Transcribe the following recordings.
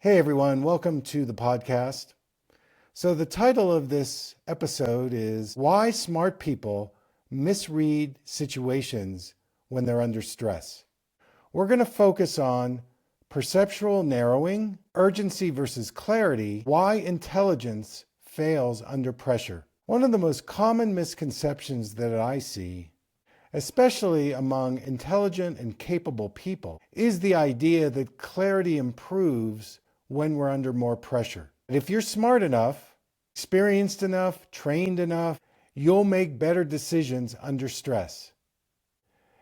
Hey everyone, welcome to the podcast. So the title of this episode is Why Smart People Misread Situations When They're Under Stress. We're going to focus on perceptual narrowing, urgency versus clarity, why intelligence fails under pressure. One of the most common misconceptions that I see, especially among intelligent and capable people, is the idea that clarity improves when we're under more pressure. If you're smart enough, experienced enough, trained enough, you'll make better decisions under stress.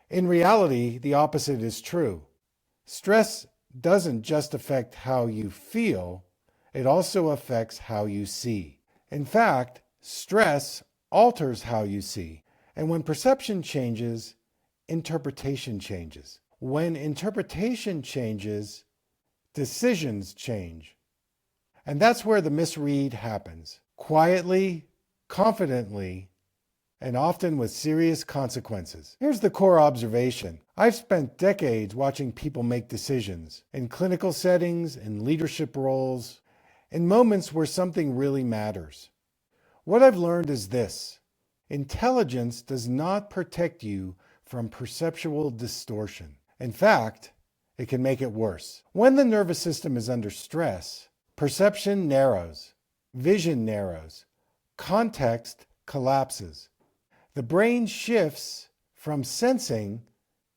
In reality, the opposite is true. Stress doesn't just affect how you feel, it also affects how you see. In fact, stress alters how you see. And when perception changes, interpretation changes. When interpretation changes, decisions change. And that's where the misread happens. Quietly, confidently, and often with serious consequences. Here's the core observation. I've spent decades watching people make decisions in clinical settings, in leadership roles, in moments where something really matters. What I've learned is this: intelligence does not protect you from perceptual distortion. In fact, it can make it worse. When the nervous system is under stress, perception narrows, vision narrows, context collapses. The brain shifts from sensing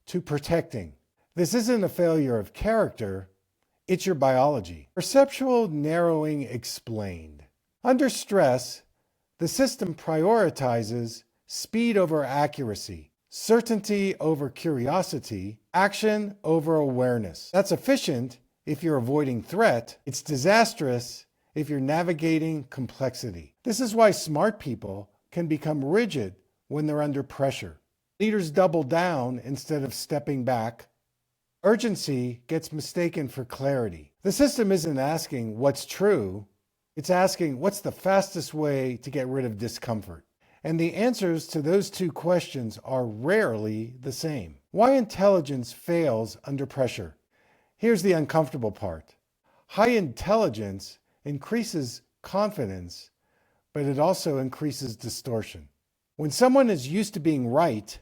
to protecting. This isn't a failure of character, it's your biology. Perceptual narrowing explained. Under stress, the system prioritizes speed over accuracy, certainty over curiosity, action over awareness. That's efficient if you're avoiding threat. It's disastrous if you're navigating complexity. This is why smart people can become rigid when they're under pressure. Leaders double down instead of stepping back. Urgency gets mistaken for clarity. The system isn't asking what's true, it's asking what's the fastest way to get rid of discomfort. And the answers to those two questions are rarely the same. Why intelligence fails under pressure. Here's the uncomfortable part. High intelligence increases confidence, but it also increases distortion. When someone is used to being right,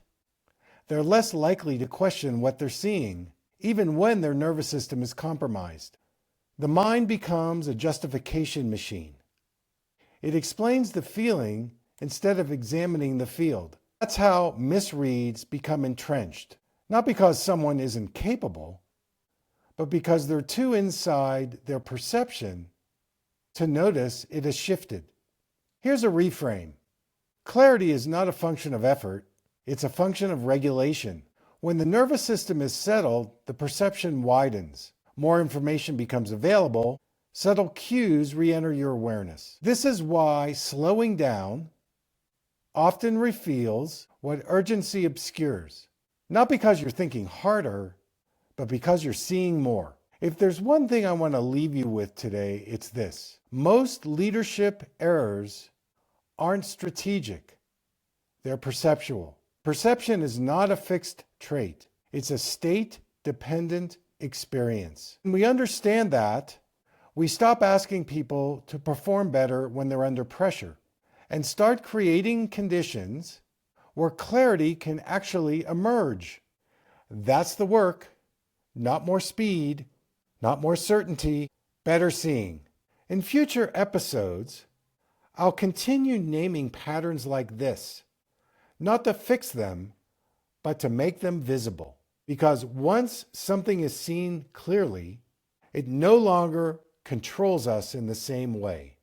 they're less likely to question what they're seeing, even when their nervous system is compromised. The mind becomes a justification machine. It explains the feeling instead of examining the field. That's how misreads become entrenched. Not because someone isn't capable, but because they're too inside their perception to notice it has shifted. Here's a reframe. Clarity is not a function of effort, it's a function of regulation. When the nervous system is settled, the perception widens. More information becomes available. Subtle cues re-enter your awareness. This is why slowing down often reveals what urgency obscures. Not because you're thinking harder, but because you're seeing more. If there's one thing I want to leave you with today, it's this. Most leadership errors aren't strategic. They're perceptual. Perception is not a fixed trait. It's a state-dependent experience. When we understand that, we stop asking people to perform better when they're under pressure and start creating conditions where clarity can actually emerge. That's the work. Not more speed, not more certainty, better seeing. In future episodes, I'll continue naming patterns like this, not to fix them, but to make them visible. Because once something is seen clearly, it no longer controls us in the same way.